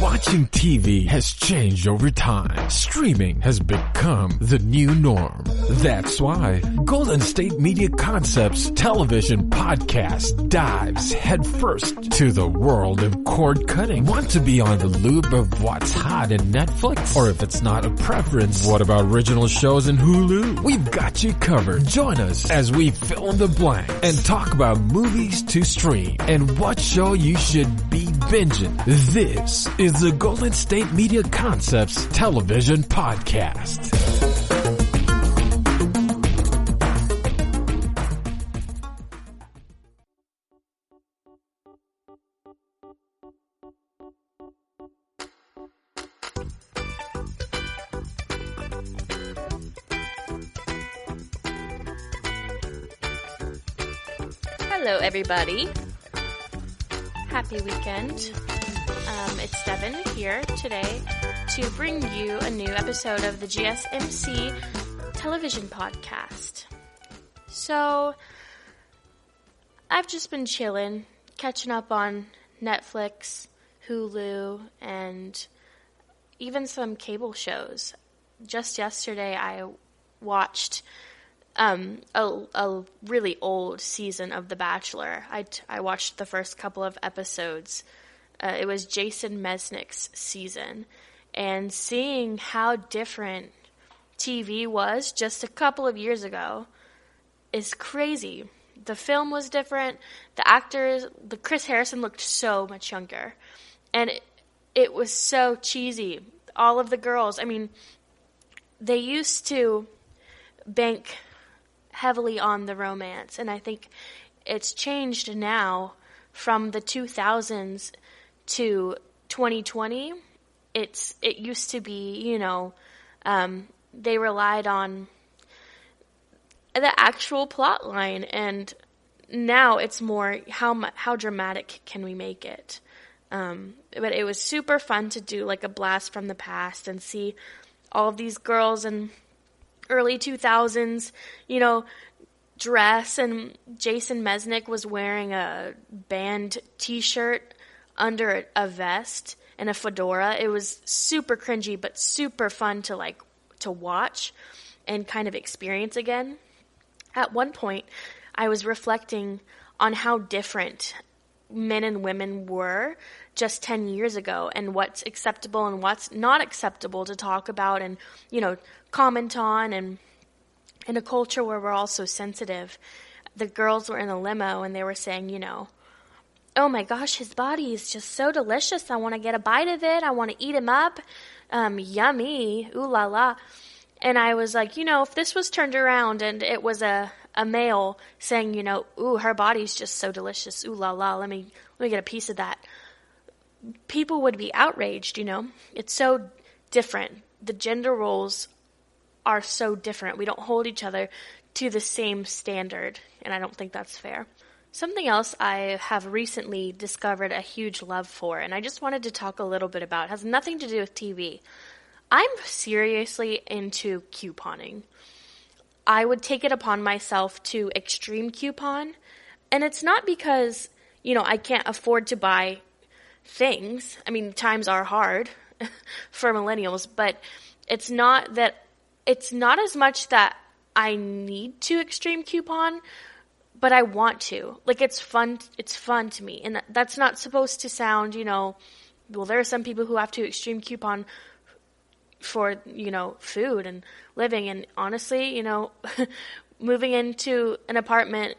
Watching TV has changed over time. Streaming has become the new norm. That's why Golden State Media Concepts television podcast dives headfirst to the world of cord cutting. Want to be on the loop of what's hot in Netflix? Or if it's not a preference, what about original shows in Hulu? We've got you covered. Join us as we fill in the blank and talk about movies to stream and what show you should be binging. This is the Golden State Media Concepts television podcast. Hello, everybody. Happy weekend. It's Devan here today to bring you a new episode of the GSMC television podcast. So, I've just been chilling, catching up on Netflix, Hulu, and even some cable shows. Just yesterday, I watched a really old season of The Bachelor. I watched the first couple of episodes. It was Jason Mesnick's season. And seeing how different TV was just a couple of years ago is crazy. The film was different. The actors, Chris Harrison looked so much younger. And it was so cheesy. All of the girls, I mean, they used to bank heavily on the romance, and I think it's changed now from the 2000s to 2020. It used to be, they relied on the actual plot line, and now it's more how dramatic can we make it. But it was super fun to do like a blast from the past and see all of these girls in early 2000s, dress, and Jason Mesnick was wearing a band t-shirt under a vest and a fedora. It was super cringy, but super fun to watch and kind of experience again. At one point, I was reflecting on how different men and women were just 10 years ago and what's acceptable and what's not acceptable to talk about and, comment on. And in a culture where we're all so sensitive, the girls were in a limo and they were saying, oh my gosh, his body is just so delicious. I want to get a bite of it. I want to eat him up. Yummy. Ooh la la. And I was like, if this was turned around and it was a male saying, ooh, her body's just so delicious. Ooh la la. Let me get a piece of that. People would be outraged, It's so different. The gender roles are so different. We don't hold each other to the same standard, and I don't think that's fair. Something else I have recently discovered a huge love for, and I just wanted to talk a little bit about, it has nothing to do with TV. I'm seriously into couponing. I would take it upon myself to extreme coupon, and it's not because, I can't afford to buy things. I mean, times are hard for millennials, but it's not as much that I need to extreme coupon, but I want to. It's fun to me. And that's not supposed to sound, there are some people who have to extreme coupon for, food and living. And honestly, moving into an apartment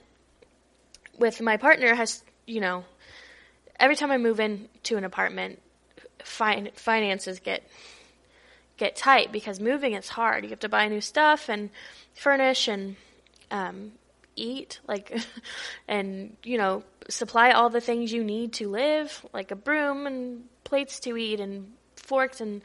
with my partner has, every time I move into an apartment, finances get tight because moving is hard. You have to buy new stuff and furnish and eat, and, supply all the things you need to live, like a broom and plates to eat and forks and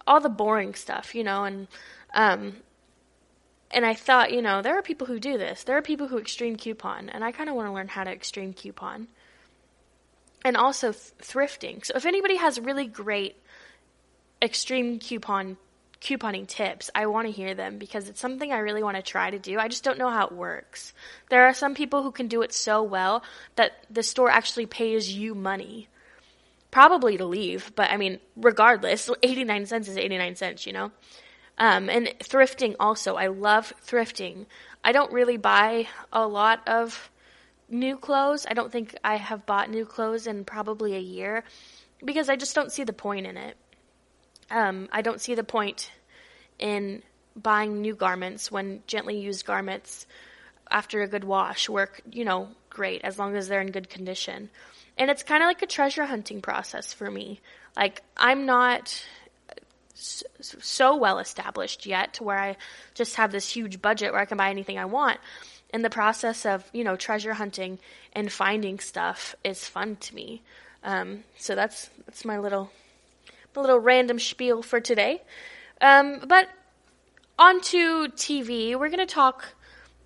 all the boring stuff, and I thought, there are people who do this. There are people who extreme coupon, and I kind of want to learn how to extreme coupon. And also thrifting. So if anybody has really great extreme couponing tips, I want to hear them because it's something I really want to try to do. I just don't know how it works. There are some people who can do it so well that the store actually pays you money probably to leave. But I mean, regardless, 89 cents is 89 cents, you know? And thrifting also. I love thrifting. I don't really buy a lot of new clothes. I don't think I have bought new clothes in probably a year because I just don't see the point in it. I don't see the point in buying new garments when gently used garments after a good wash work, you know, great as long as they're in good condition. And it's kind of like a treasure hunting process for me. Like, I'm not so well established yet to where I just have this huge budget where I can buy anything I want. And the process of, you know, treasure hunting and finding stuff is fun to me. So that's my little random spiel for today. But on to TV, we're going to talk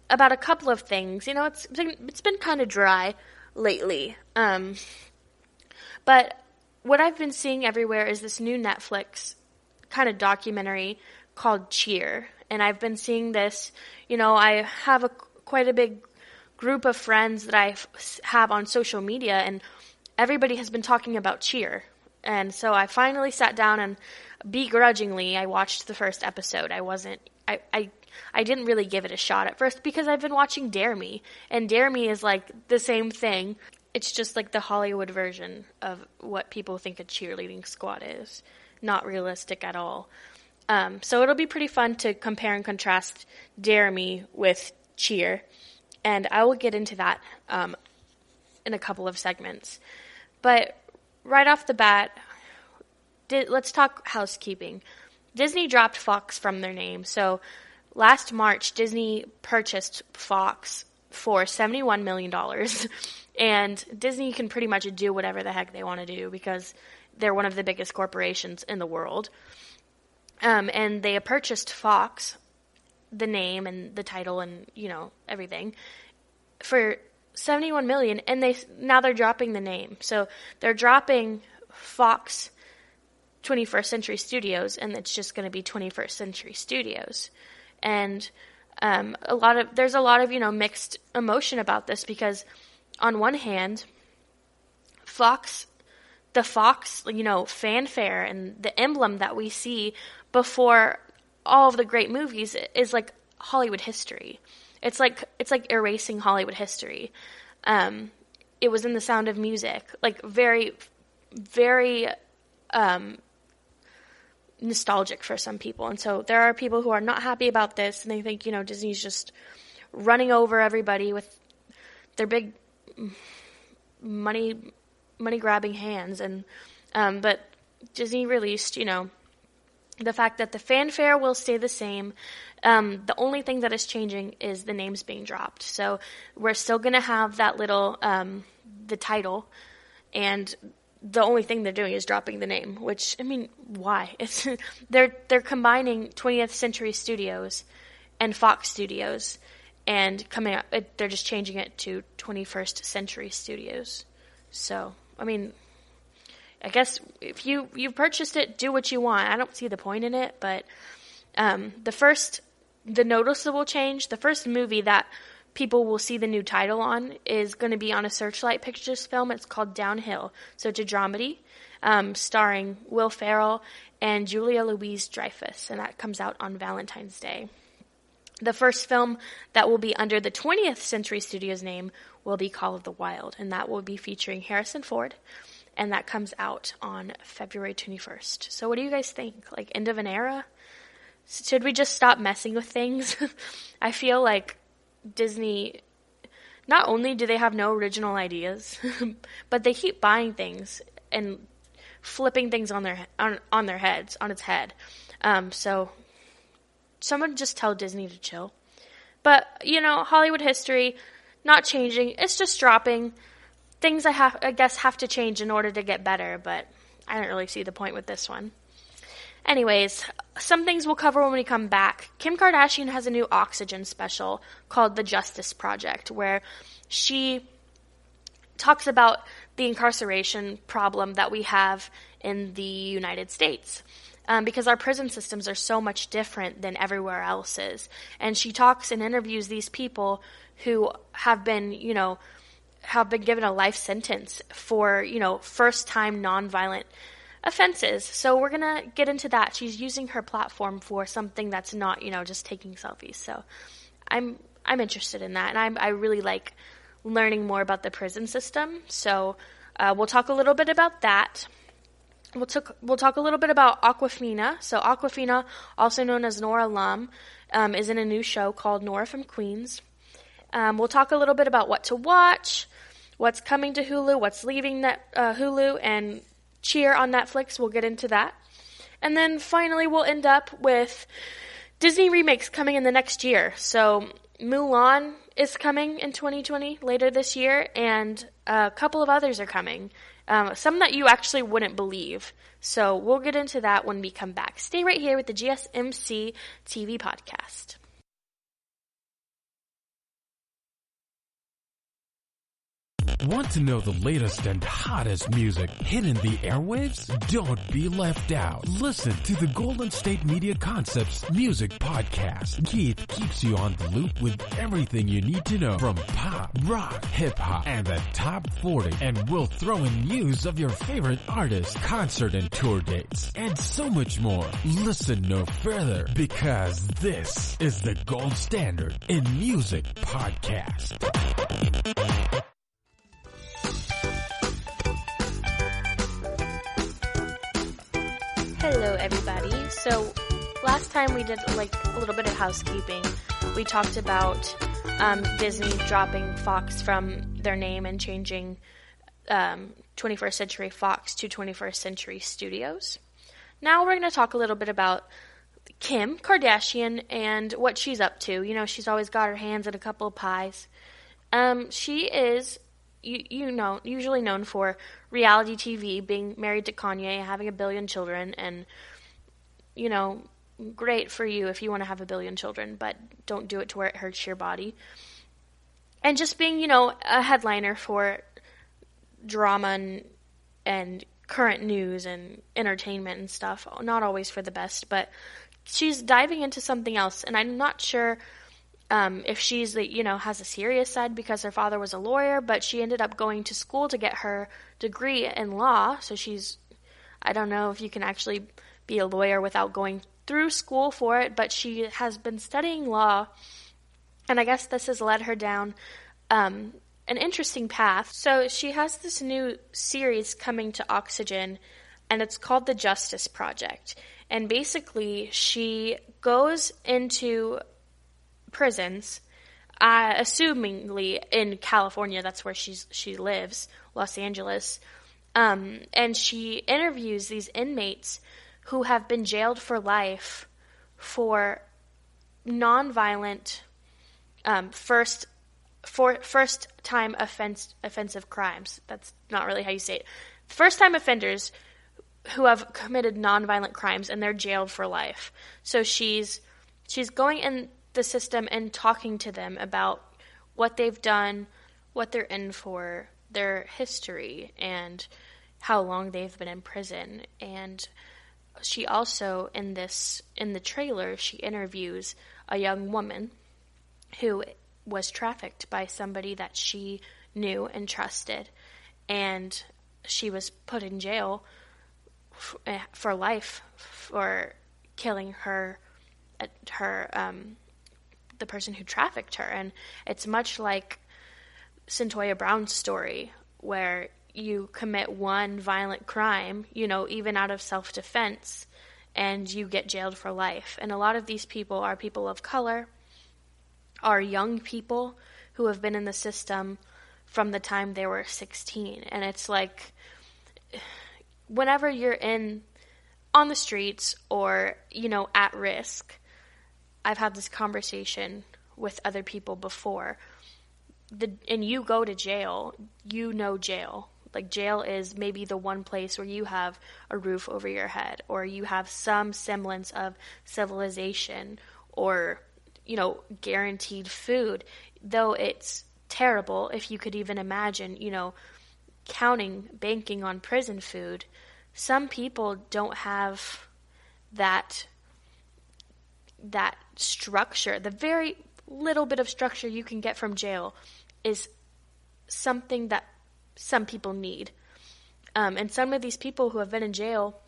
about a couple of things. You know, it's been kind of dry lately. But what I've been seeing everywhere is this new Netflix kind of documentary called Cheer. And I've been seeing this, you know, I have quite a big group of friends that I have on social media, and everybody has been talking about Cheer. And so I finally sat down and begrudgingly I watched the first episode. I didn't really give it a shot at first because I've been watching Dare Me, and Dare Me is like the same thing. It's just like the Hollywood version of what people think a cheerleading squad is. Not realistic at all. So it'll be pretty fun to compare and contrast Dare Me with Cheer, and I will get into that in a couple of segments. But right off the bat, let's talk housekeeping. Disney dropped Fox from their name. So last March, Disney purchased Fox for $71 million. And Disney can pretty much do whatever the heck they want to do because they're one of the biggest corporations in the world. And they purchased Fox, the name and the title and, you know, everything, for $71 million, and now they're dropping the name. So they're dropping Fox 21st Century Studios, and it's just going to be 21st Century Studios. And there's a lot of, you know, mixed emotion about this because on one hand, the Fox, you know, fanfare and the emblem that we see before all of the great movies is like Hollywood history. It's like erasing Hollywood history. It was in The Sound of Music, like very, very nostalgic for some people. And so there are people who are not happy about this, and they think, you know, Disney's just running over everybody with their big money grabbing hands. And but Disney released, you know, the fact that the fanfare will stay the same. The only thing that is changing is the names being dropped. So we're still going to have that little, the title, and the only thing they're doing is dropping the name, which, I mean, why? They're combining 20th Century Studios and Fox Studios, and they're just changing it to 21st Century Studios. So, I mean, I guess if you've purchased it, do what you want. I don't see the point in it, but the noticeable change, the first movie that people will see the new title on is going to be on a Searchlight Pictures film. It's called Downhill. So it's a dramedy starring Will Ferrell and Julia Louis-Dreyfus, and that comes out on Valentine's Day. The first film that will be under the 20th Century Studios name will be Call of the Wild, and that will be featuring Harrison Ford, and that comes out on February 21st. So what do you guys think? Like, end of an era? Should we just stop messing with things? I feel like Disney, not only do they have no original ideas, but they keep buying things and flipping things on their heads, on its head. So someone just tell Disney to chill. But, you know, Hollywood history, not changing. It's just dropping. Things I guess have to change in order to get better, but I don't really see the point with this one. Anyways, some things we'll cover when we come back. Kim Kardashian has a new Oxygen special called The Justice Project, where she talks about the incarceration problem that we have in the United States. Because our prison systems are so much different than everywhere else's. And she talks and interviews these people who have been, you know, have been given a life sentence for, first-time nonviolent offenses. So we're going to get into that. She's using her platform for something that's not, just taking selfies. So I'm interested in that, and I really like learning more about the prison system. So we'll talk a little bit about that. We'll talk a little bit about Awkwafina. So Awkwafina, also known as Nora Lum, is in a new show called Nora from Queens. We'll talk a little bit about what to watch, what's coming to Hulu, what's leaving Hulu, and Cheer on Netflix. We'll get into that. And then finally we'll end up with Disney remakes coming in the next year. So Mulan is coming in 2020, later this year, and a couple of others are coming. Some that you actually wouldn't believe. So we'll get into that when we come back. Stay right here with the GSMC TV podcast. Want to know the latest and hottest music hitting the airwaves? Don't be left out. Listen to the Golden State Media Concepts Music Podcast. Keith keeps you on the loop with everything you need to know from pop, rock, hip-hop, and the top 40. And we'll throw in news of your favorite artists, concert and tour dates, and so much more. Listen no further, because this is the gold standard in music podcast. Hello, everybody. So last time we did a little bit of housekeeping. We talked about Disney dropping Fox from their name and changing 21st Century Fox to 21st Century Studios. Now we're going to talk a little bit about Kim Kardashian and what she's up to. She's always got her hands in a couple of pies. She is usually known for reality TV, being married to Kanye, having 1 billion children, and, great for you if you want to have 1 billion children, but don't do it to where it hurts your body. And just being, a headliner for drama and current news and entertainment and stuff, not always for the best, but she's diving into something else, and I'm not sure if she's, has a serious side because her father was a lawyer, but she ended up going to school to get her degree in law. So I don't know if you can actually be a lawyer without going through school for it, but she has been studying law, and I guess this has led her down an interesting path. So she has this new series coming to Oxygen, and it's called The Justice Project. And basically, she goes into prisons, assumingly in California, that's where she lives, Los Angeles, and she interviews these inmates who have been jailed for life for nonviolent first-time offensive crimes. That's not really how you say it. First-time offenders who have committed nonviolent crimes, and they're jailed for life. So she's going in the system and talking to them about what they've done, what they're in for, their history, and how long they've been in prison. And she also, in the trailer, she interviews a young woman who was trafficked by somebody that she knew and trusted, and she was put in jail for life for killing the person who trafficked her. And it's much like Cyntoia Brown's story, where you commit one violent crime, even out of self-defense, and you get jailed for life. And a lot of these people are people of color, are young people who have been in the system from the time they were 16. And it's like, whenever you're on the streets or, at risk, I've had this conversation with other people before, and you go to jail, jail. Like, jail is maybe the one place where you have a roof over your head, or you have some semblance of civilization, or, guaranteed food. Though it's terrible, if you could even imagine, banking on prison food. Some people don't have that structure. The very little bit of structure you can get from jail is something that some people need. And some of these people who have been in jail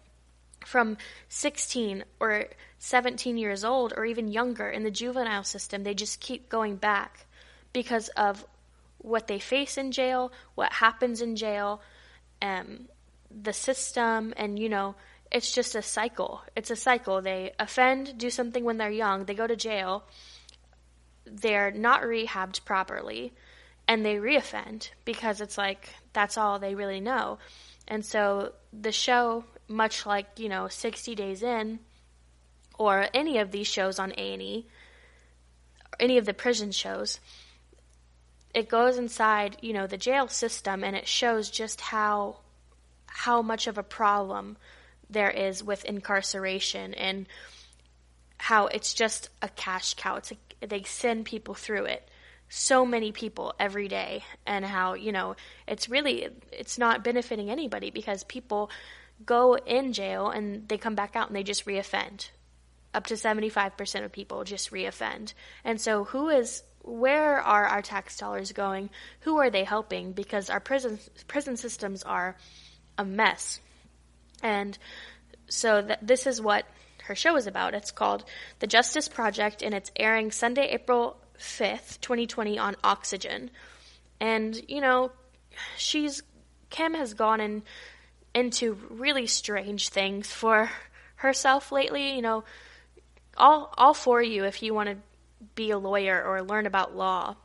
from 16 or 17 years old or even younger in the juvenile system, they just keep going back because of what they face in jail, what happens in jail, the system, and, it's just a cycle. It's a cycle. They offend, do something when they're young, they go to jail, they're not rehabbed properly, and they reoffend because it's like that's all they really know. And so the show, much like, 60 Days In or any of these shows on A&E, any of the prison shows, it goes inside, the jail system, and it shows just how much of a problem there is with incarceration and how it's just a cash cow. They send people through it, so many people every day, and how, it's not benefiting anybody because people go in jail and they come back out and they just reoffend. Up to 75% of people just reoffend. And so where are our tax dollars going? Who are they helping? Because our prison systems are a mess. And so this is what her show is about. It's called The Justice Project, and it's airing Sunday, April 5th, 2020 on Oxygen. And, Kim has gone into really strange things for herself lately. All for you if you want to be a lawyer or learn about law,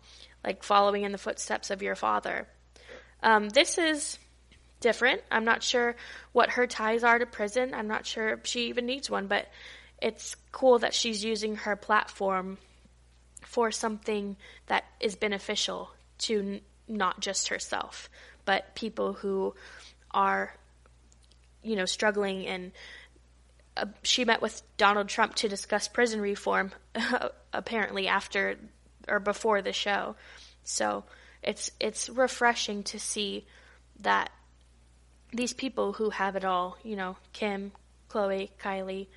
like following in the footsteps of your father. This is different. I'm not sure what her ties are to prison. I'm not sure if she even needs one, but it's cool that she's using her platform for something that is beneficial to not just herself, but people who are, struggling. And she met with Donald Trump to discuss prison reform, apparently after or before the show. So it's refreshing to see that these people who have it all, Kim, Chloe, Kylie,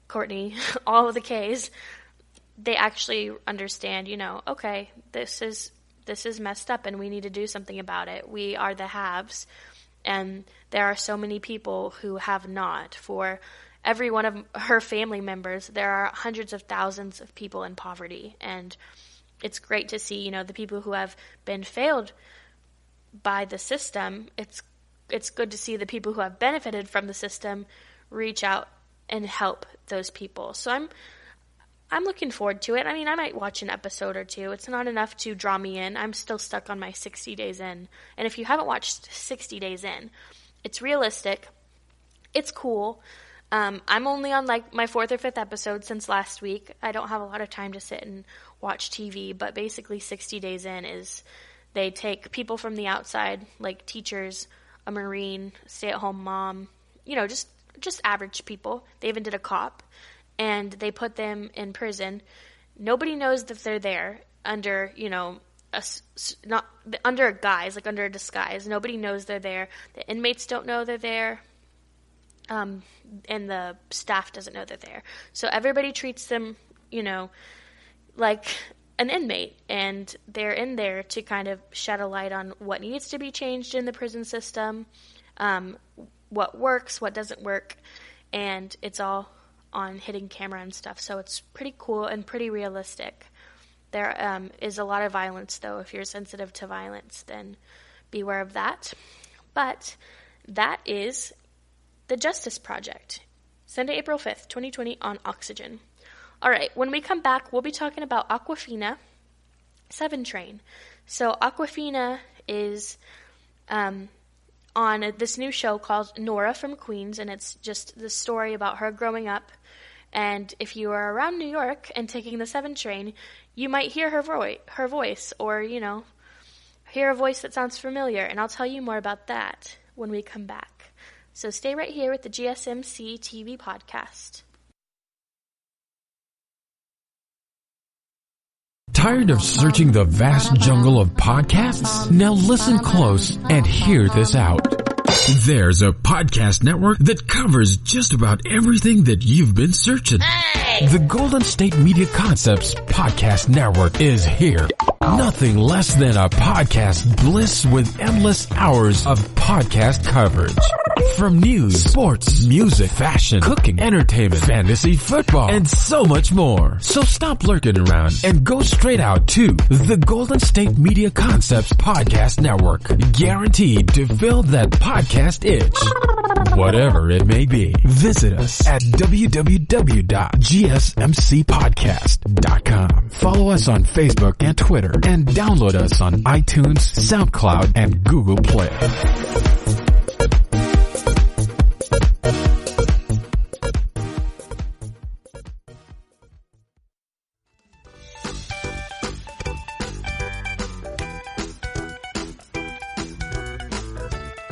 Courtney, all of the Ks, they actually understand, okay, this is messed up and we need to do something about it. We are the haves, and there are so many people who have not. For every one of her family members, there are hundreds of thousands of people in poverty, and it's great to see, the people who have been failed by the system. It's good to see the people who have benefited from the system reach out and help those people. So I'm looking forward to it. I mean, I might watch an episode or two. It's not enough to draw me in. I'm still stuck on my 60 Days In. And if you haven't watched 60 Days In, it's realistic. It's cool. I'm only on like my 4th or 5th episode since last week. I don't have a lot of time to sit and watch TV, but basically 60 Days In is they take people from the outside, like teachers, a Marine, stay-at-home mom, just average people. They even did a cop, and they put them in prison. Nobody knows that they're there under, not under a guise, like under a disguise. Nobody knows they're there. The inmates don't know they're there, and the staff doesn't know they're there. So everybody treats them, like an inmate, and they're in there to kind of shed a light on what needs to be changed in the prison system, what works, what doesn't work, and it's all on hidden camera and stuff, so it's pretty cool and pretty realistic. There is a lot of violence, though. If you're sensitive to violence, then beware of that. But that is The Justice Project, Sunday, April 5th, 2020 on Oxygen. All right, when we come back, we'll be talking about Awkwafina 7 Train. So Awkwafina is on this new show called Nora from Queens, and it's just the story about her growing up. And if you are around New York and taking the 7 train, you might hear her voice, or, hear a voice that sounds familiar, and I'll tell you more about that when we come back. So stay right here with the GSMC TV podcast. Tired of searching the vast jungle of podcasts? Now listen close and hear this out. There's a podcast network that covers just about everything that you've been searching. Hey! The Golden State Media Concepts Podcast Network is here. Nothing less than a podcast bliss with endless hours of podcast coverage. From news, sports, music, fashion, cooking, entertainment, fantasy, football, and so much more. So stop lurking around and go straight out to the Golden State Media Concepts Podcast Network. Guaranteed to fill that podcast itch. Whatever it may be. Visit us at www.gsmcpodcast.com. Follow us on Facebook and Twitter, and download us on iTunes, SoundCloud, and Google Play.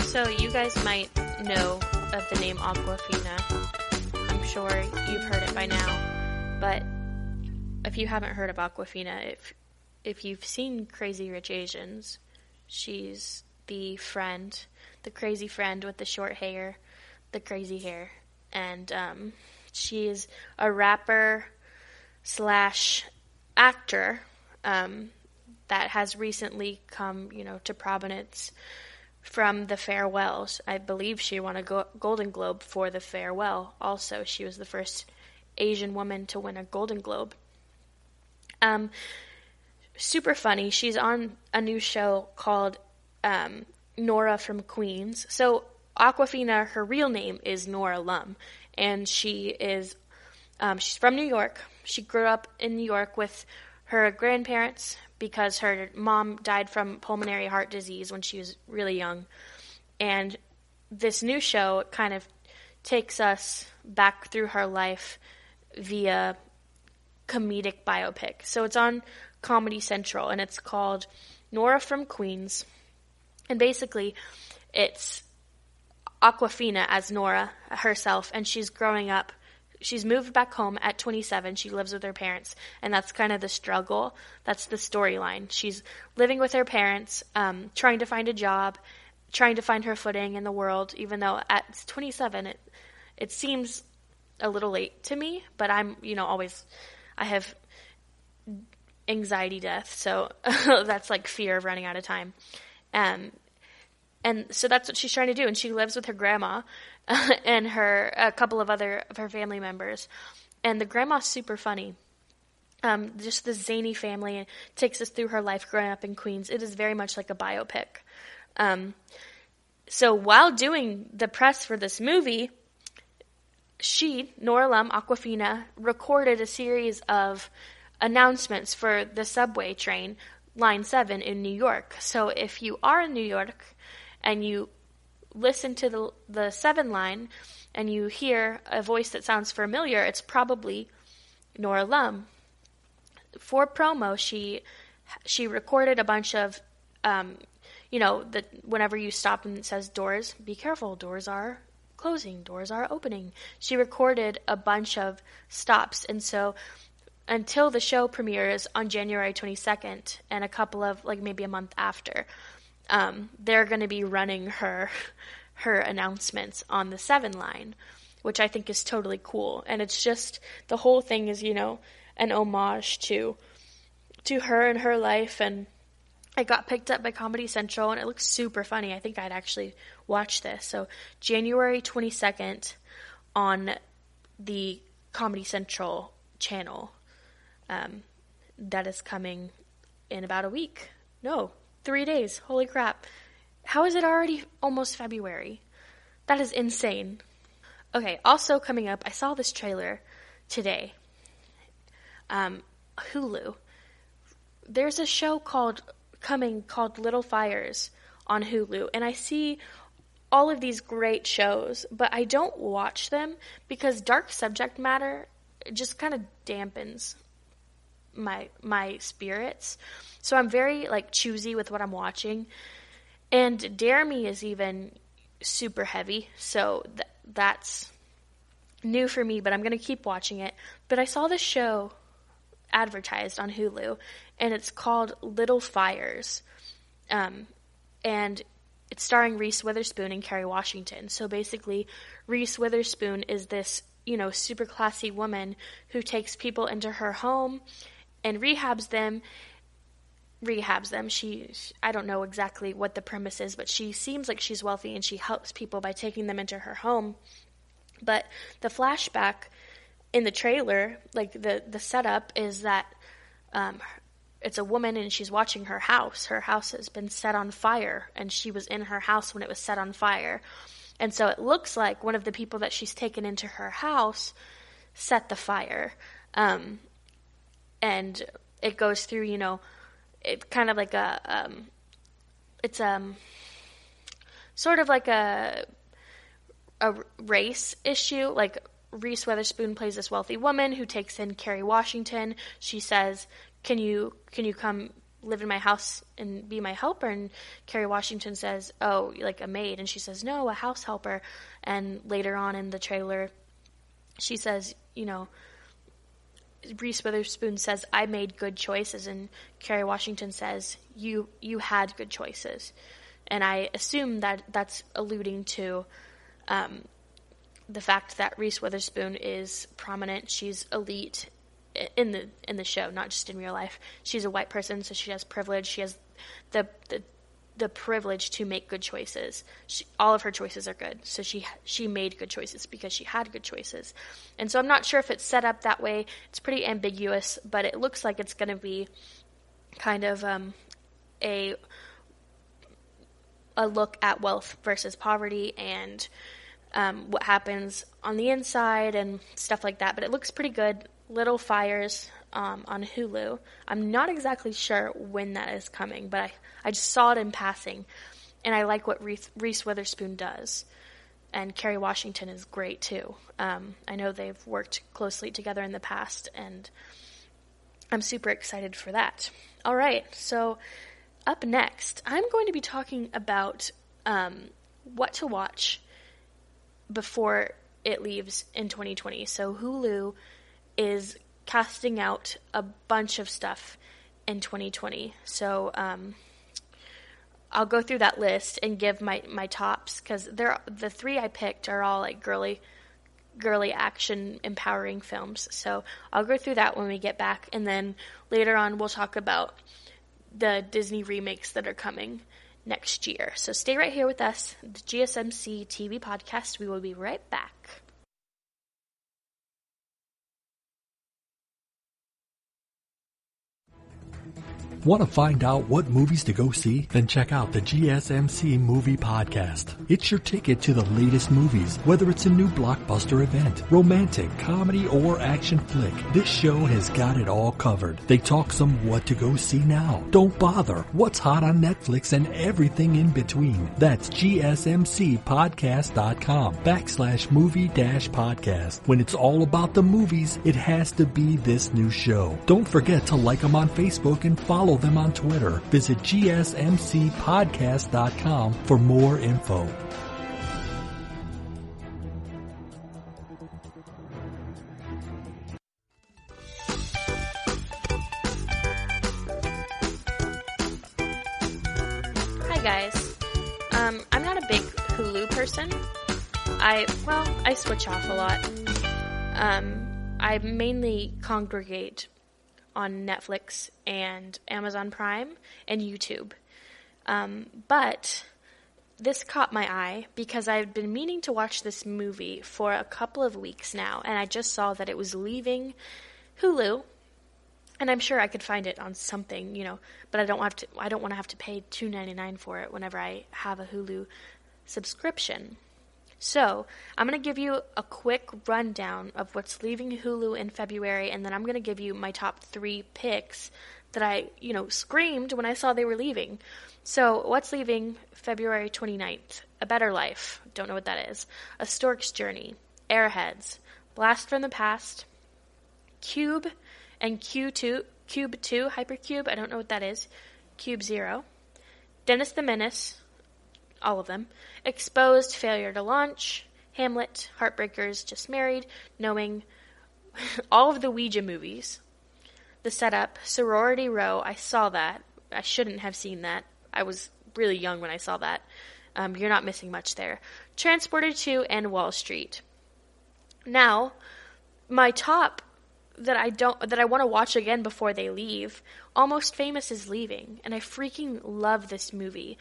So you guys might know of the name Aquafina. I'm sure you've heard it by now. But if you haven't heard of Aquafina, if you've seen Crazy Rich Asians, she's the crazy friend with the short hair, the crazy hair. And she is a rapper / actor that has recently come, to prominence from the Farewells. I believe she won a Golden Globe for the Farewell. Also, she was the first Asian woman to win a Golden Globe. Super funny. She's on a new show called Nora from Queens. So Aquafina, her real name is Nora Lum, and she's from New York. She grew up in New York with her grandparents because her mom died from pulmonary heart disease when she was really young. And this new show kind of takes us back through her life via comedic biopic. So it's on Comedy Central, and it's called Nora from Queens. And basically, it's Aquafina as Nora herself, and she's growing up. She's moved back home at 27. She lives with her parents, and that's kind of the struggle. That's the storyline. She's living with her parents, trying to find a job, trying to find her footing in the world, even though at 27, it seems a little late to me, but I have anxiety death, so that's like fear of running out of time. And so that's what she's trying to do, and she lives with her grandma and a couple of other of her family members. And the grandma's super funny. Just this zany family, and takes us through her life growing up in Queens. It is very much like a biopic. So while doing the press for this movie, Nora Lum, Aquafina, recorded a series of announcements for the subway train, Line 7 in New York. So if you are in New York and you listen to the 7 line and you hear a voice that sounds familiar, it's probably Nora Lum. For promo, she recorded a bunch of, whenever you stop and it says doors, be careful, doors are closing, doors are opening. She recorded a bunch of stops, and so until the show premieres on January 22nd and a couple of, maybe a month after, they're going to be running her announcements on the 7 line, which I think is totally cool. And it's just, the whole thing is, an homage to her and her life. And it got picked up by Comedy Central, and it looks super funny. I think I'd actually watch this. So January 22nd on the Comedy Central channel. That is coming in about a week. No, 3 days. Holy crap. How is it already almost February? That is insane. Okay, also coming up, I saw this trailer today. Hulu. There's a show called Little Fires on Hulu, and I see all of these great shows, but I don't watch them because dark subject matter just kind of dampens my spirits. So I'm very choosy with what I'm watching. And Dare Me is even super heavy, so that's new for me, but I'm going to keep watching it. But I saw this show advertised on Hulu, and it's called Little Fires. And it's starring Reese Witherspoon and Kerry Washington. So basically, Reese Witherspoon is this, super classy woman who takes people into her home and rehabs them rehabs them. I don't know exactly what the premise is, but she seems like she's wealthy and she helps people by taking them into her home. But the flashback in the trailer, like the setup is that it's a woman and she's watching her house. Her house has been set on fire, and she was in her house when it was set on fire. And so it looks like one of the people that she's taken into her house set the fire. And it goes through, it's kind of like it's sort of like a race issue. Like Reese Witherspoon plays this wealthy woman who takes in Kerry Washington. She says, can you come live in my house and be my helper? And Kerry Washington says, oh, like a maid? And she says, no, a house helper. And later on in the trailer, she says, Reese Witherspoon says, I made good choices. And Kerry Washington says, you had good choices. And I assume that that's alluding to the fact that Reese Witherspoon is prominent. She's elite in the show, not just in real life. She's a white person, so she has privilege. She has the privilege to make good choices. All of her choices are good, so she made good choices because she had good choices. And so I'm not sure if it's set up that way. It's pretty ambiguous, but it looks like it's going to be kind of a look at wealth versus poverty and what happens on the inside and stuff like that. But it looks pretty good. Little Fires on Hulu. I'm not exactly sure when that is coming, but I just saw it in passing, and I like what Reese Witherspoon does. And Kerry Washington is great too. I know they've worked closely together in the past, and I'm super excited for that. All right, so up next, I'm going to be talking about what to watch before it leaves in 2020. So Hulu is casting out a bunch of stuff in 2020. So I'll go through that list and give my tops, because the three I picked are all like girly action empowering films. So I'll go through that when we get back, and then later on we'll talk about the Disney remakes that are coming next year. So stay right here with us, the GSMC TV podcast. We will be right back. Want to find out what movies to go see? Then check out the GSMC Movie Podcast. It's your ticket to the latest movies, whether it's a new blockbuster event, romantic, comedy, or action flick. This show has got it all covered. They talk some what to go see now, don't bother, what's hot on Netflix, and everything in between. That's gsmcpodcast.com/movie-podcast. When it's all about the movies, it has to be this new show. Don't forget to like them on Facebook and follow them on Twitter. Visit gsmcpodcast.com for more info. Hi guys. I'm not a big Hulu person. I switch off a lot. I mainly congregate on Netflix and Amazon Prime and YouTube. But this caught my eye because I've been meaning to watch this movie for a couple of weeks now, and I just saw that it was leaving Hulu, and I'm sure I could find it on something, but I don't want to have to pay $2.99 for it whenever I have a Hulu subscription. So, I'm going to give you a quick rundown of what's leaving Hulu in February, and then I'm going to give you my top 3 picks that I, screamed when I saw they were leaving. So, what's leaving February 29th? A Better Life. Don't know what that is. A Stork's Journey. Airheads. Blast from the Past. Cube and Cube 2, Hypercube. I don't know what that is. Cube 0. Dennis the Menace. All of them. Exposed, Failure to Launch, Hamlet, Heartbreakers, Just Married, Knowing, all of the Ouija movies, The Setup, Sorority Row. I saw that. I shouldn't have seen that. I was really young when I saw that. You're not missing much there. Transported 2 and Wall Street. Now, my top that I want to watch again before they leave. Almost Famous is leaving, and I freaking love this movie.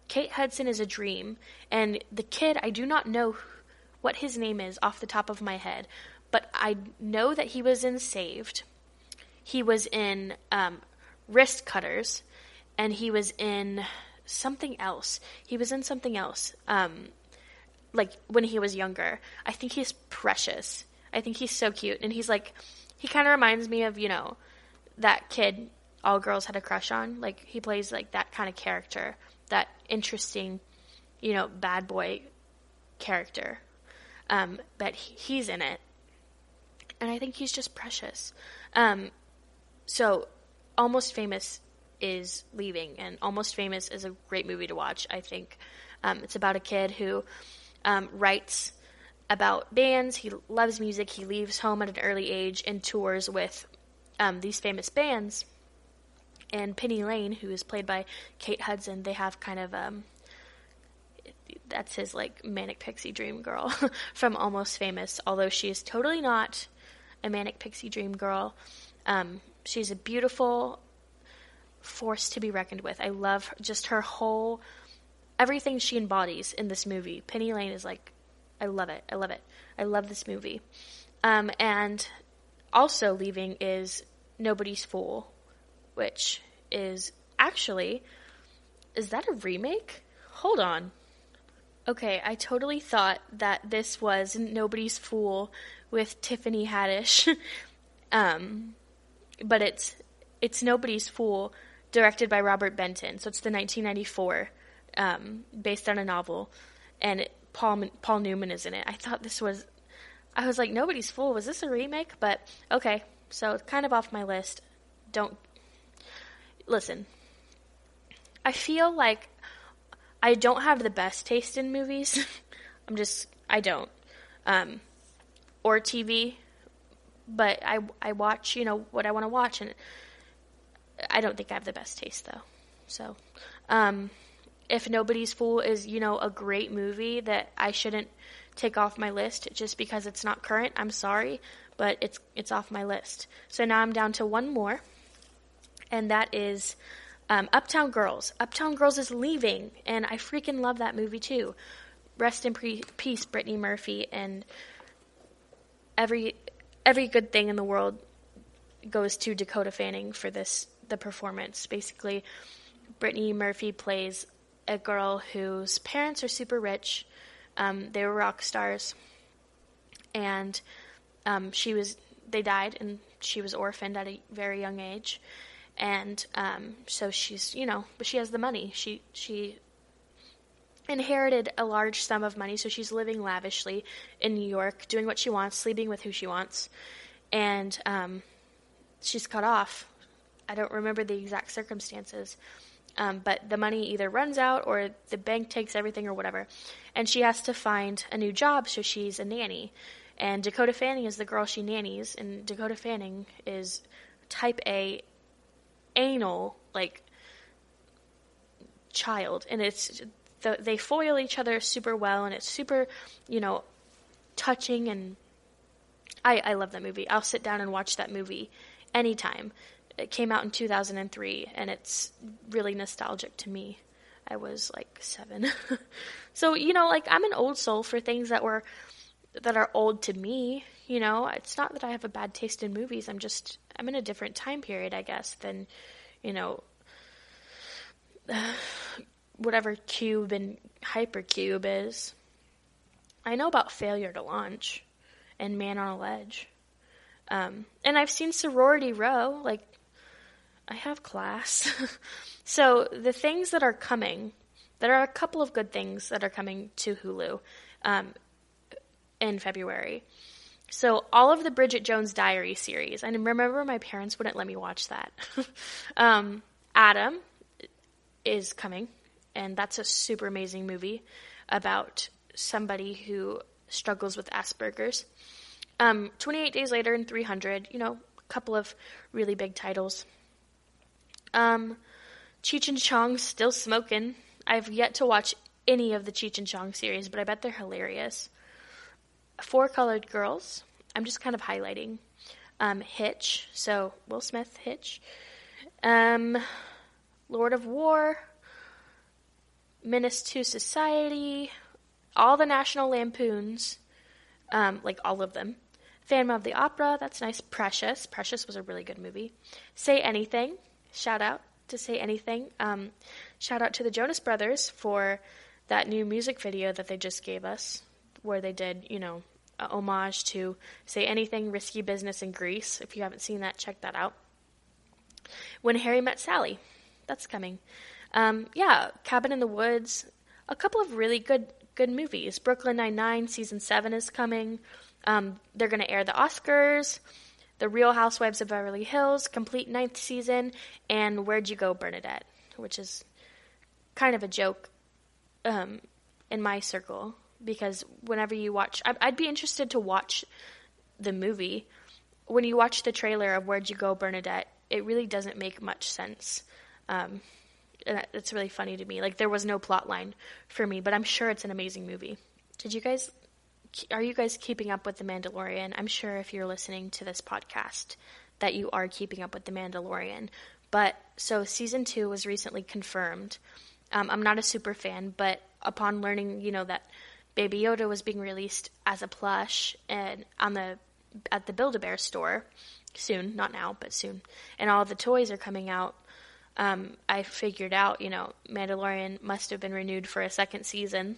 Kate Hudson is a dream, and the kid, I do not know what his name is off the top of my head, but I know that he was in Saved. He was in Wrist Cutters, and he was in something else. Like when he was younger. I think he's precious. I think he's so cute, and he's like, he kind of reminds me of, that kid all girls had a crush on. Like, he plays like that kind of character, that interesting, bad boy character. But he's in it, and I think he's just precious. So Almost Famous is leaving, and Almost Famous is a great movie to watch, I think. It's about a kid who writes about bands. He loves music. He leaves home at an early age and tours with these famous bands. And Penny Lane, who is played by Kate Hudson, they have kind of that's his like manic pixie dream girl from Almost Famous, although she is totally not a manic pixie dream girl. She's a beautiful force to be reckoned with. I love just her whole, everything she embodies in this movie. Penny Lane is like, I love it. I love this movie. And also leaving is Nobody's Fool, which is actually, is that a remake? Hold on. Okay, I totally thought that this was Nobody's Fool with Tiffany Haddish. But it's Nobody's Fool, directed by Robert Benton. So it's the 1994, based on a novel, and Paul Newman is in it. I was like, Nobody's Fool, was this a remake? But okay, so it's kind of off my list. Listen, I feel like I don't have the best taste in movies. I don't. Or TV, but I watch, what I want to watch, and I don't think I have the best taste, though. So, if Nobody's Fool is, a great movie that I shouldn't take off my list just because it's not current, I'm sorry, but it's off my list. So now I'm down to one more, and that is Uptown Girls. Uptown Girls is leaving, and I freaking love that movie too. Rest in peace, Brittany Murphy, and every good thing in the world goes to Dakota Fanning for the performance. Basically, Brittany Murphy plays a girl whose parents are super rich. They were rock stars, and they died, and she was orphaned at a very young age. And so she's, but she has the money. She inherited a large sum of money, so she's living lavishly in New York, doing what she wants, sleeping with who she wants. And she's cut off. I don't remember the exact circumstances. But the money either runs out or the bank takes everything or whatever. And she has to find a new job, so she's a nanny. And Dakota Fanning is the girl she nannies, and Dakota Fanning is type A anal, child. And they foil each other super well, and it's super, touching, and I love that movie. I'll sit down and watch that movie anytime. It came out in 2003, and it's really nostalgic to me. I was 7. So, I'm an old soul for things that are old to me. It's not that I have a bad taste in movies. I'm in a different time period, I guess, than, whatever Cube and Hypercube is. I know about Failure to Launch and Man on a Ledge. And I've seen Sorority Row. I have class. So the things that are coming, there are a couple of good things that are coming to Hulu in February. So all of the Bridget Jones' Diary series. I remember my parents wouldn't let me watch that. Adam is coming, and that's a super amazing movie about somebody who struggles with Asperger's. 28 Days Later and 300, a couple of really big titles. Cheech and Chong's still smoking. I've yet to watch any of the Cheech and Chong series, but I bet they're hilarious. Four Colored Girls. I'm just kind of highlighting. Hitch, so Will Smith, Hitch, Lord of War, Menace to Society, all the National Lampoons, like all of them. Phantom of the Opera, that's nice. Precious was a really good movie. Say Anything, shout out to Say Anything. Shout out to the Jonas Brothers for that new music video that they just gave us, where they did, a homage to Say Anything, Risky Business, and Grease. If you haven't seen that, check that out. When Harry Met Sally, that's coming. Cabin in the Woods, a couple of really good movies. Brooklyn Nine-Nine season 7 is coming. They're going to air the Oscars, The Real Housewives of Beverly Hills, complete 9th season, and Where'd You Go, Bernadette, which is kind of a joke in my circle, because whenever you watch, I'd be interested to watch the movie. When you watch the trailer of Where'd You Go, Bernadette, it really doesn't make much sense. And it's really funny to me. Like, there was no plot line for me, but I'm sure it's an amazing movie. Are you guys keeping up with The Mandalorian? I'm sure if you're listening to this podcast that you are keeping up with The Mandalorian. But, so season 2 was recently confirmed. I'm not a super fan, but upon learning, that Baby Yoda was being released as a plush and at the Build-A-Bear store soon, not now, but soon, and all the toys are coming out, I figured out, Mandalorian must have been renewed for a second season.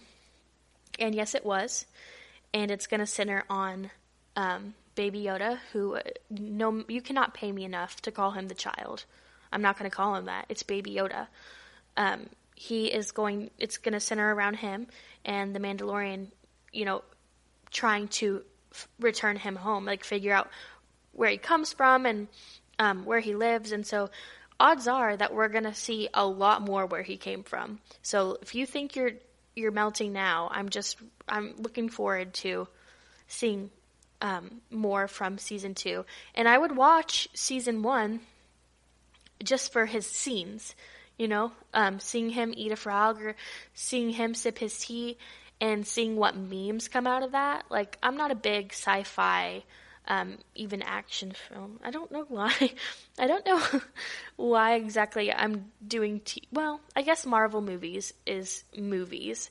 And yes, it was. And it's going to center on Baby Yoda, who, no, you cannot pay me enough to call him the child. I'm not going to call him that. It's Baby Yoda. It's going to center around him and the Mandalorian, trying to return him home, like figure out where he comes from and where he lives. And so odds are that we're going to see a lot more where he came from. So if you think you're melting now, I'm looking forward to seeing more from season 2. And I would watch season 1 just for his scenes, seeing him eat a frog or seeing him sip his tea and seeing what memes come out of that. Like, I'm not a big sci-fi, even action film. I don't know why. I don't know why exactly I'm doing well, I guess Marvel movies is movies.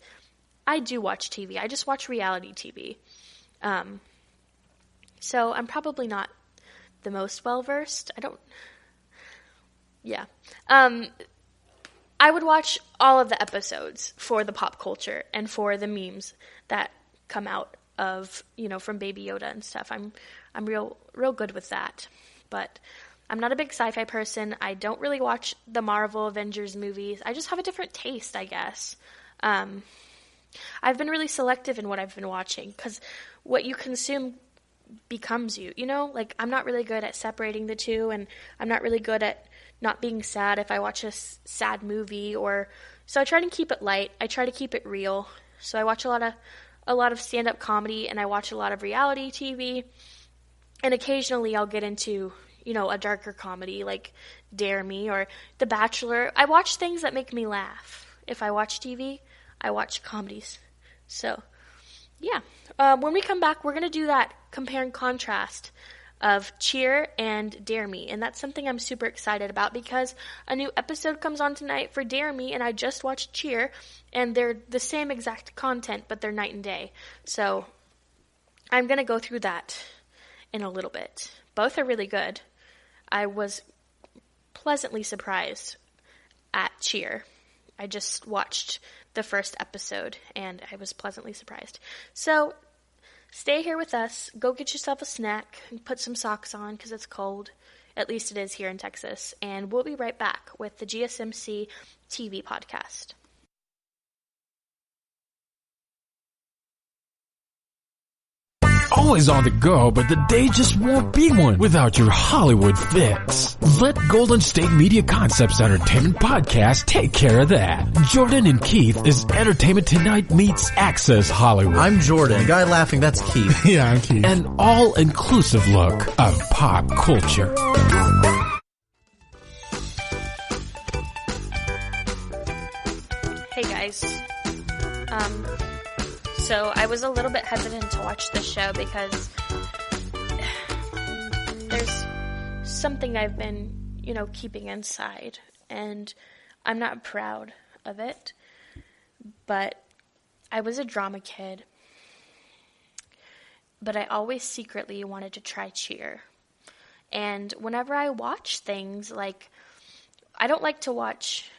I do watch TV. I just watch reality TV. So I'm probably not the most well-versed. I would watch all of the episodes for the pop culture and for the memes that come out of, from Baby Yoda and stuff. I'm real good with that. But I'm not a big sci-fi person. I don't really watch the Marvel Avengers movies. I just have a different taste, I guess. I've been really selective in what I've been watching, because what you consume becomes you, Like, I'm not really good at separating the two, and I'm not really good at not being sad if I watch a sad movie, so I try to keep it light. I try to keep it real. So I watch a lot of stand-up comedy, and I watch a lot of reality TV, and occasionally I'll get into, a darker comedy like Dare Me or The Bachelor. I watch things that make me laugh. If I watch TV, I watch comedies. So, yeah. When we come back, we're going to do that compare and contrast of Cheer and Dare Me. And that's something I'm super excited about, because a new episode comes on tonight for Dare Me, and I just watched Cheer, and they're the same exact content, but they're night and day. So I'm going to go through that in a little bit. Both are really good. I was pleasantly surprised at Cheer. I just watched the first episode, and I was pleasantly surprised. So stay here with us. Go get yourself a snack and put some socks on, because it's cold. At least it is here in Texas. And we'll be right back with the GSMC TV podcast. Always on the go, but the day just won't be one without your Hollywood fix. Let Golden State Media Concepts Entertainment Podcast take care of that. Jordan and Keith is Entertainment Tonight meets Access Hollywood. I'm Jordan. The guy laughing, that's Keith. Yeah, I'm Keith. An all-inclusive look of pop culture. Hey guys. So I was a little bit hesitant to watch this show because there's something I've been, keeping inside, and I'm not proud of it, but I was a drama kid, but I always secretly wanted to try cheer. And whenever I watch things, like, I don't like to watch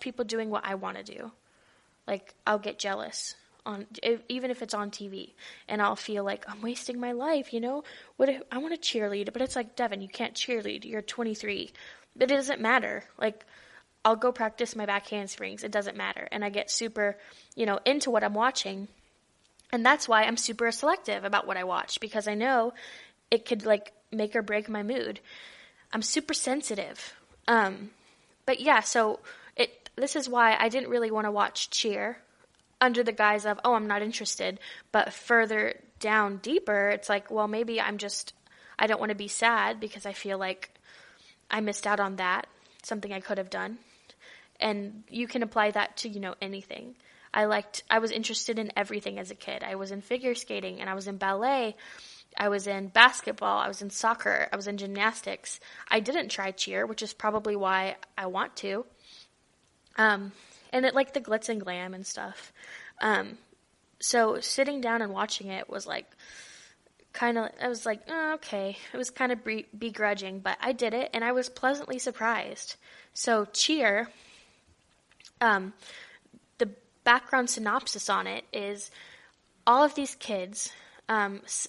people doing what I want to do. Like, I'll get jealous even if it's on TV, and I'll feel like I'm wasting my life, What if I want to cheerlead, but it's like, Devan, you can't cheerlead. You're 23. But it doesn't matter. Like, I'll go practice my back handsprings. It doesn't matter. And I get super, into what I'm watching. And that's why I'm super selective about what I watch, because I know it could, like, make or break my mood. I'm super sensitive. But yeah, so this is why I didn't really want to watch cheer under the guise of, I'm not interested. But further down deeper, it's like, well, maybe I don't want to be sad because I feel like I missed out on that, something I could have done. And you can apply that to, anything. I was interested in everything as a kid. I was in figure skating, and I was in ballet. I was in basketball. I was in soccer. I was in gymnastics. I didn't try cheer, which is probably why I want to. And it, like, the glitz and glam and stuff. So sitting down and watching it was like, I was like, oh, okay. It was kind of begrudging, but I did it, and I was pleasantly surprised. So cheer, the background synopsis on it is all of these kids, it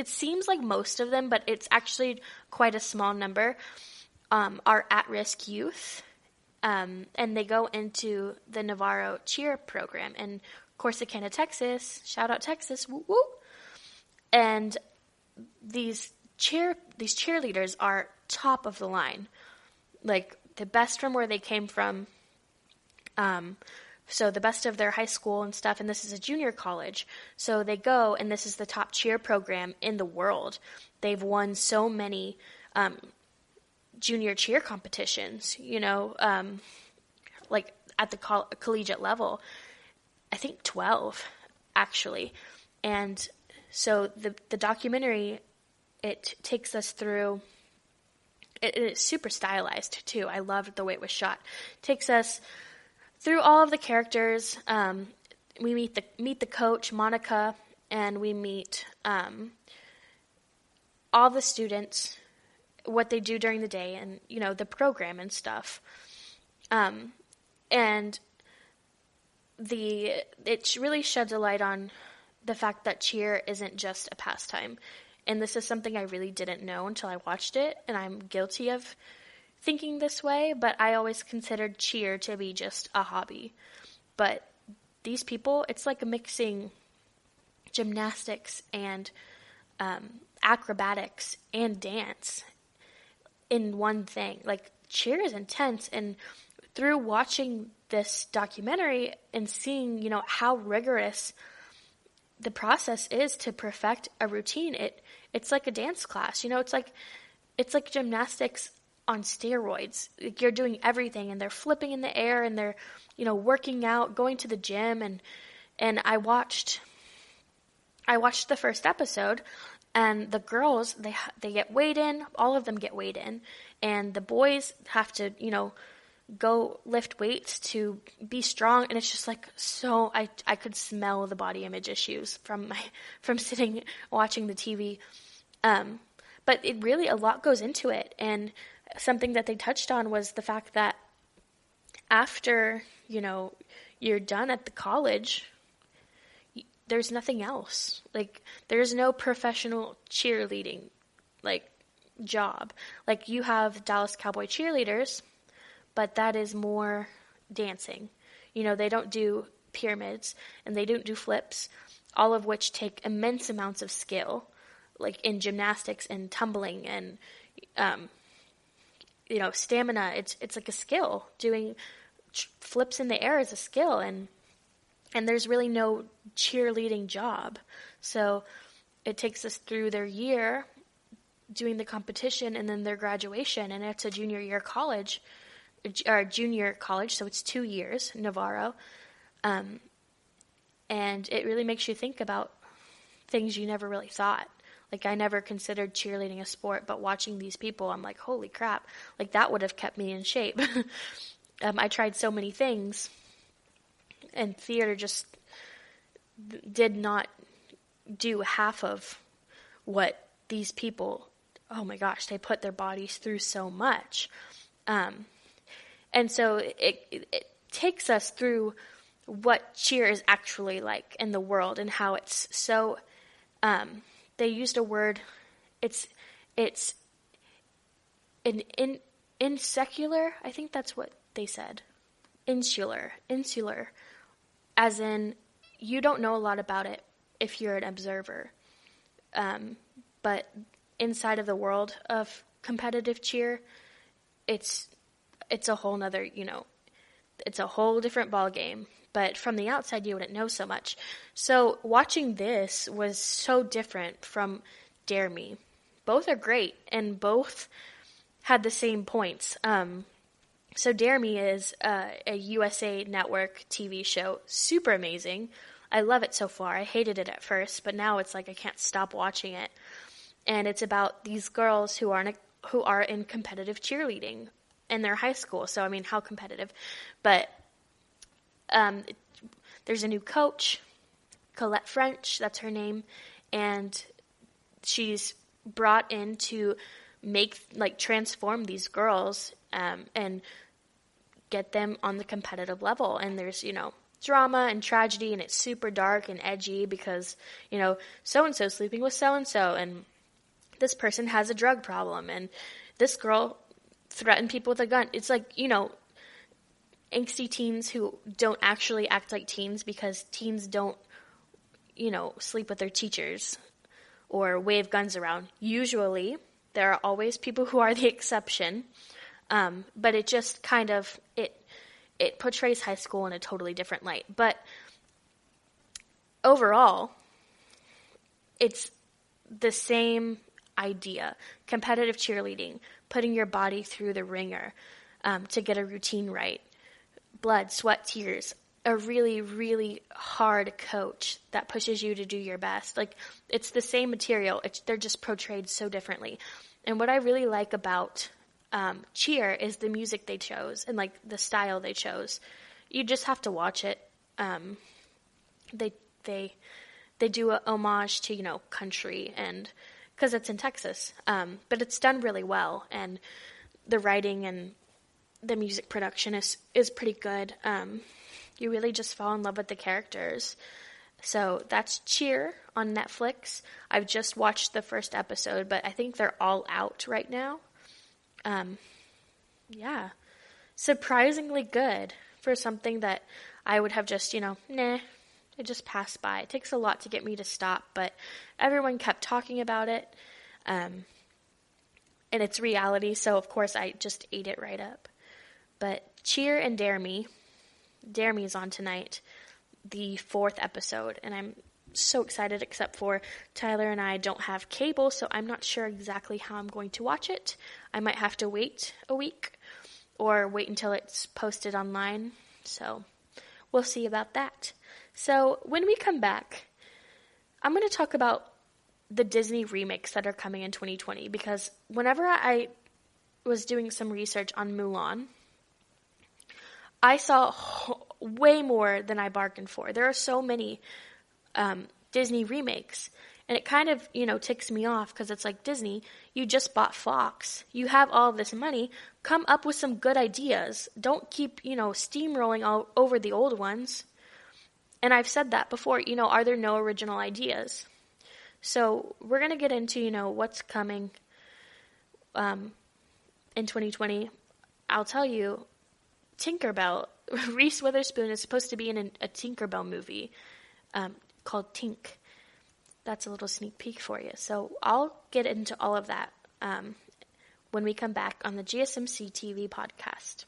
seems like most of them, but it's actually quite a small number, are at-risk youth, and they go into the Navarro cheer program in Corsicana, Texas. Shout out Texas, woo woo! And these cheerleaders are top of the line, like the best from where they came from. So the best of their high school and stuff, and this is a junior college. So they go, and this is the top cheer program in the world. They've won so many junior cheer competitions, like at the collegiate level. I think 12, actually. And so the documentary, it takes us through, it's super stylized too. I loved the way it was shot. Takes us through all of the characters. We meet the coach, Monica, and we meet all the students, what they do during the day, and the program and stuff. And it really sheds a light on the fact that cheer isn't just a pastime. And this is something I really didn't know until I watched it, and I'm guilty of thinking this way, but I always considered cheer to be just a hobby. But these people, it's like mixing gymnastics and acrobatics and dance in one thing. Like, cheer is intense, and through watching this documentary and seeing, how rigorous the process is to perfect a routine, it's like a dance class. It's like gymnastics on steroids. Like, you're doing everything, and they're flipping in the air, and they're, working out, going to the gym, and I watched the first episode, and the girls, they get weighed in, all of them get weighed in, and the boys have to, go lift weights to be strong, and it's just like, so I could smell the body image issues from sitting watching the TV. But it really, a lot goes into it, and something that they touched on was the fact that after, you're done at the college, there's nothing else. Like, there's no professional cheerleading, like, job. Like, you have Dallas Cowboy cheerleaders, but that is more dancing. They don't do pyramids, and they don't do flips, all of which take immense amounts of skill, like in gymnastics and tumbling and, stamina. It's like a skill. Doing flips in the air is a skill, and there's really no cheerleading job. So it takes us through their year doing the competition, and then their graduation, and it's a junior college, so it's 2 years, Navarro. And it really makes you think about things you never really thought. Like, I never considered cheerleading a sport, but watching these people, I'm like, holy crap, like, that would have kept me in shape. I tried so many things, and theater just did not do half of what these people, oh my gosh, they put their bodies through so much. And so it takes us through what cheer is actually like in the world, and how it's so, they used a word, it's an insecular, I think that's what they said. Insular, as in, you don't know a lot about it if you're an observer. But inside of the world of competitive cheer, it's a whole nother, it's a whole different ball game. But from the outside, you wouldn't know so much. So watching this was so different from Dare Me. Both are great, and both had the same points. So Dare Me is a USA Network TV show. Super amazing. I love it so far. I hated it at first, but now it's like I can't stop watching it. And it's about these girls who are in competitive cheerleading in their high school. So, I mean, how competitive? But there's a new coach, Colette French, that's her name, and she's brought in to transform these girls and get them on the competitive level. And there's, drama and tragedy, and it's super dark and edgy because, so-and-so sleeping with so-and-so, and this person has a drug problem, and this girl threatened people with a gun. It's like, angsty teens who don't actually act like teens because teens don't, sleep with their teachers or wave guns around. Usually, there are always people who are the exception, but it just kind of, it portrays high school in a totally different light. But overall, it's the same idea. Competitive cheerleading, putting your body through the ringer to get a routine right. Blood, sweat, tears. A really, really hard coach that pushes you to do your best. Like, it's the same material. They're just portrayed so differently. And what I really like about cheer is the music they chose and like the style they chose. You just have to watch it. They do a homage to country, and because it's in Texas, but it's done really well, and the writing and the music production is pretty good. You really just fall in love with the characters. So that's Cheer on Netflix. I've just watched the first episode, but I think they're all out right now. Yeah, surprisingly good for something that I would have just, nah, it just passed by. It takes a lot to get me to stop, but everyone kept talking about it, and it's reality, so of course I just ate it right up. But Cheer and Dare Me is on tonight, the 4th episode, and I'm so excited, except for Tyler and I don't have cable, so I'm not sure exactly how I'm going to watch it. I might have to wait a week or wait until it's posted online, so we'll see about that. So when we come back, I'm going to talk about the Disney remakes that are coming in 2020, because whenever I was doing some research on Mulan, I saw way more than I bargained for. There are so many Disney remakes, and it kind of, ticks me off, because it's like, Disney, you just bought Fox. You have all this money. Come up with some good ideas. Don't keep, steamrolling all over the old ones. And I've said that before, are there no original ideas? So we're going to get into, what's coming in 2020. I'll tell you, Tinkerbell, Reese Witherspoon is supposed to be in a Tinkerbell movie called Tink. That's a little sneak peek for you. So I'll get into all of that when we come back on the GSMC TV podcast.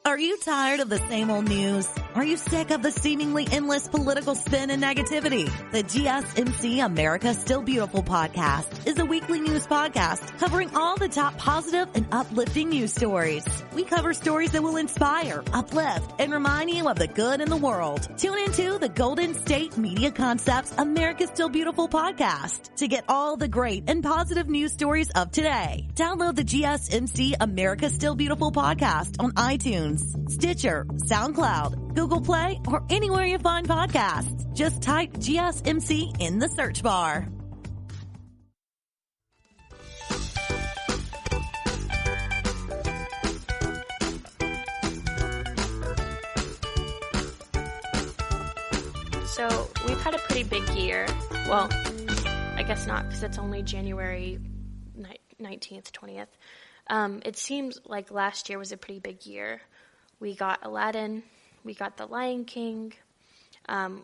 Are you tired of the same old news? Are you sick of the seemingly endless political spin and negativity? The GSMC America's Still Beautiful podcast is a weekly news podcast covering all the top positive and uplifting news stories. We cover stories that will inspire, uplift, and remind you of the good in the world. Tune into the Golden State Media Concepts America's Still Beautiful podcast to get all the great and positive news stories of today. Download the GSMC America's Still Beautiful podcast on iTunes, Stitcher, SoundCloud, Google Play, or anywhere you find podcasts. Just type GSMC in the search bar. So we've had a pretty big year. Well, I guess not, because it's only January 19th, 20th. It seems like last year was a pretty big year. We got Aladdin, we got The Lion King,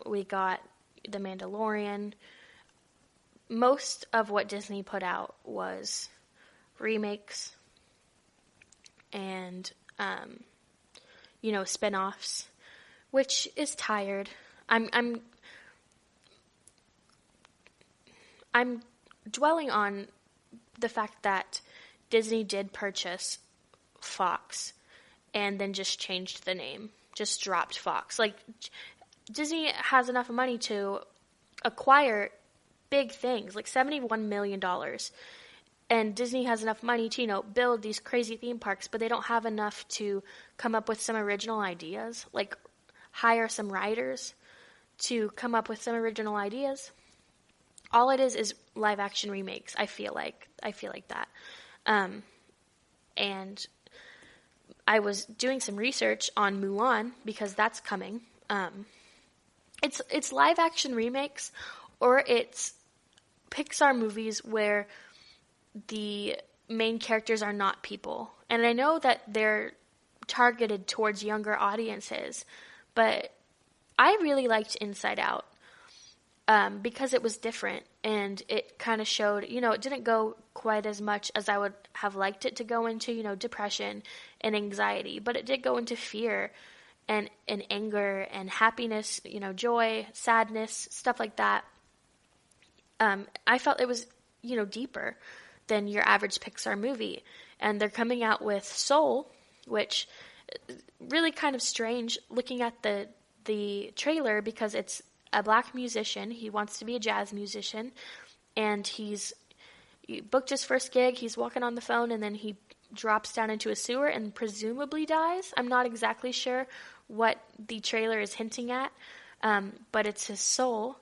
we got The Mandalorian. Most of what Disney put out was remakes and, spin-offs, which is tired. I'm dwelling on the fact that Disney did purchase Fox and then just changed the name, just dropped Fox. Like, Disney has enough money to acquire big things, like $71 million. And Disney has enough money to, build these crazy theme parks, but they don't have enough to come up with some original ideas, like hire some writers to come up with some original ideas. All it is live action remakes. I feel like that. And I was doing some research on Mulan because that's coming. It's live action remakes, or it's Pixar movies where the main characters are not people. And I know that they're targeted towards younger audiences, but I really liked Inside Out. Because it was different, and it kind of showed, it didn't go quite as much as I would have liked it to go into, depression and anxiety, but it did go into fear and anger and happiness, joy, sadness, stuff like that. I felt it was, deeper than your average Pixar movie, and they're coming out with Soul, which really kind of strange looking at the trailer, because it's a black musician. He wants to be a jazz musician, and he booked his first gig. He's walking on the phone, and then he drops down into a sewer and presumably dies. I'm not exactly sure what the trailer is hinting at, but it's his soul,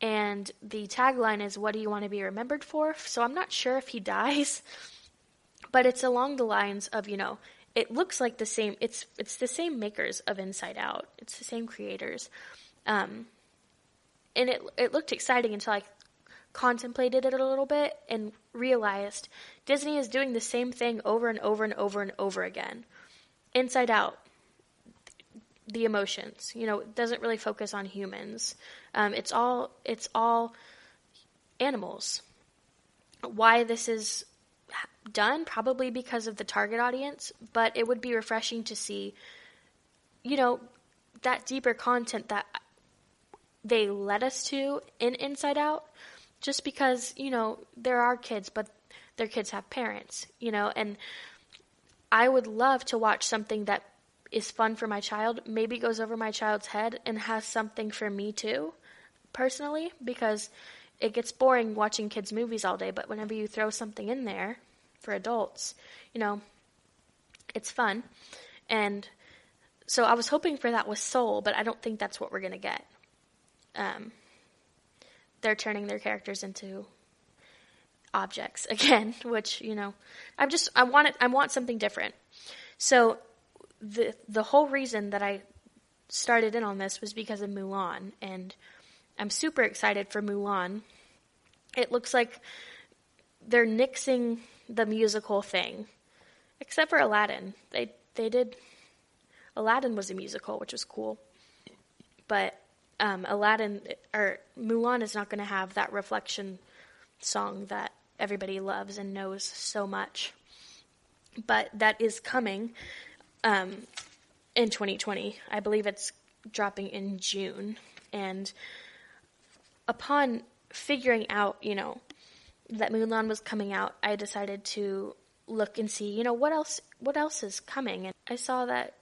and the tagline is, "What do you want to be remembered for?" So I'm not sure if he dies, but it's along the lines of, it looks like the same. It's the same makers of Inside Out. It's the same creators. And it looked exciting until I contemplated it a little bit and realized Disney is doing the same thing over and over and over and over again. Inside Out, the emotions, it doesn't really focus on humans. It's all animals. Why this is done? Probably because of the target audience, but it would be refreshing to see, that deeper content that they led us to in Inside Out, just because, there are kids, but their kids have parents, and I would love to watch something that is fun for my child, maybe goes over my child's head and has something for me too, personally, because it gets boring watching kids' movies all day, but whenever you throw something in there for adults, it's fun. And so I was hoping for that with Soul, but I don't think that's what we're going to get. They're turning their characters into objects again, which, I want something different. So the whole reason that I started in on this was because of Mulan, and I'm super excited for Mulan. It looks like they're nixing the musical thing, except for Aladdin. They did, Aladdin was a musical, which was cool, but Mulan is not going to have that reflection song that everybody loves and knows so much. But that is coming. in 2020. I believe it's dropping in June. And upon figuring out, that Mulan was coming out, I decided to look and see, what else is coming. And I saw that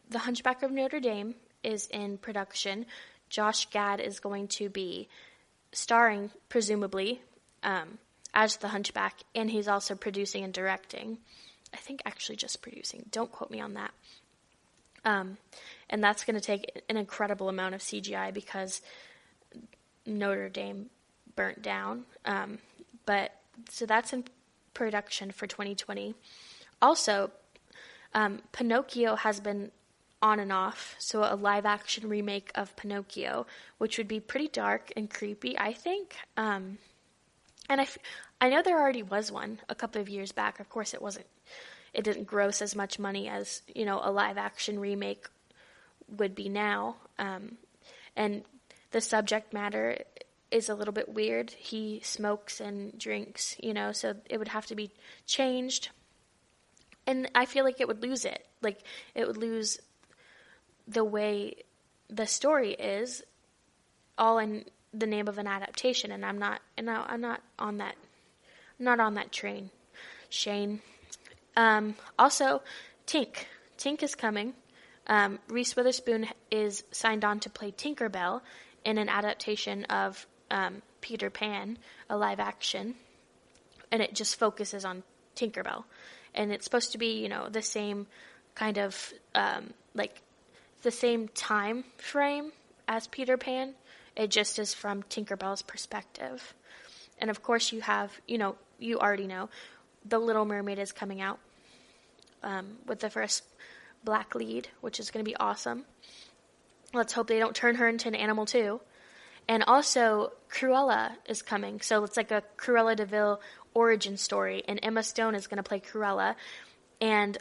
The Hunchback of Notre Dame is in production. Josh Gad is going to be starring, presumably, as the Hunchback, and he's also producing and directing. I think actually just producing. Don't quote me on that. And that's going to take an incredible amount of CGI because Notre Dame burnt down. So that's in production for 2020. Also, Pinocchio has been on and off, so a live-action remake of Pinocchio, which would be pretty dark and creepy, I think. And I know there already was one a couple of years back. Of course, it didn't gross as much money as, a live-action remake would be now. And the subject matter is a little bit weird. He smokes and drinks, so it would have to be changed. And I feel like it would lose it. Like, it would lose the way the story is, all in the name of an adaptation. And I'm not on that train, Shane. Also, Tink is coming. Reese Witherspoon is signed on to play Tinkerbell in an adaptation of Peter Pan, a live action, and it just focuses on Tinkerbell. And it's supposed to be, the same kind of, the same time frame as Peter Pan. It just is from Tinkerbell's perspective. And of course you have, you already know, The Little Mermaid is coming out with the first black lead, which is going to be awesome. Let's hope they don't turn her into an animal too. And also, Cruella is coming. So it's like a Cruella de Vil origin story. And Emma Stone is going to play Cruella. And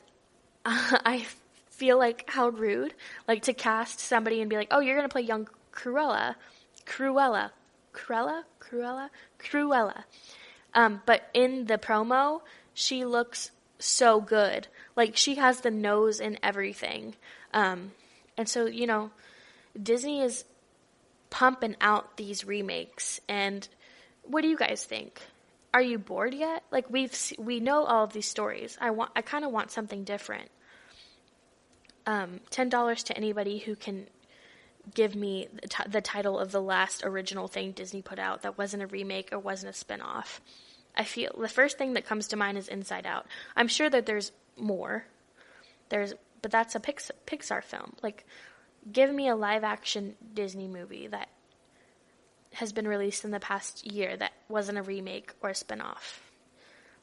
I feel like how rude, to cast somebody and be like, oh, you're going to play young Cruella. But in the promo, she looks so good. She has the nose and everything. And so, Disney is pumping out these remakes. And what do you guys think? Are you bored yet? We know all of these stories. I kind of want something different. $10 to anybody who can give me the title of the last original thing Disney put out that wasn't a remake or wasn't a spinoff. I feel the first thing that comes to mind is Inside Out. I'm sure that there's more. But that's a Pixar film. Give me a live-action Disney movie that has been released in the past year that wasn't a remake or a spinoff.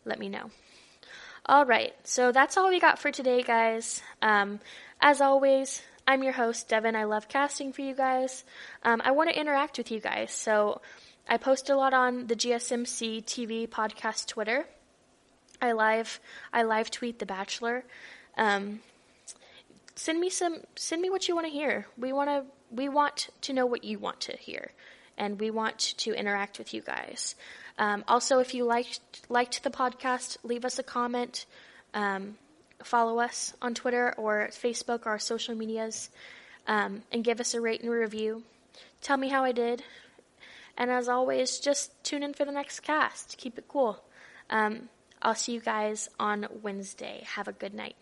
Let me know. All right, so that's all we got for today, guys. As always, I'm your host, Devan. I love casting for you guys. I want to interact with you guys, so I post a lot on the GSMC TV podcast Twitter. I live tweet The Bachelor. Send me what you want to hear. We want to know what you want to hear, and we want to interact with you guys. Also, if you liked the podcast, leave us a comment. Follow us on Twitter or Facebook or our social medias, and give us a rate and review. Tell me how I did. And as always, just tune in for the next cast. Keep it cool. I'll see you guys on Wednesday. Have a good night.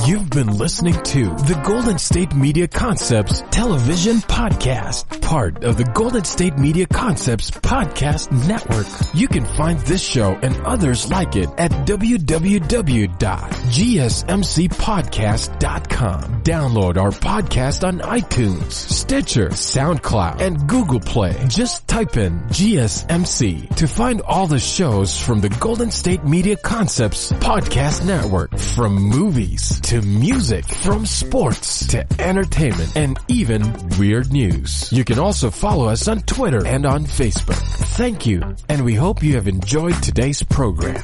You've been listening to the Golden State Media Concepts Television Podcast, part of the Golden State Media Concepts Podcast Network. You can find this show and others like it at www.gsmcpodcast.com. Download our podcast on iTunes, Stitcher, SoundCloud, and Google Play. Just type in GSMC to find all the shows from the Golden State Media Concepts Podcast Network, from movies to music, from sports to entertainment, and even weird news. You can also follow us on Twitter and on Facebook. Thank you, and we hope you have enjoyed today's program.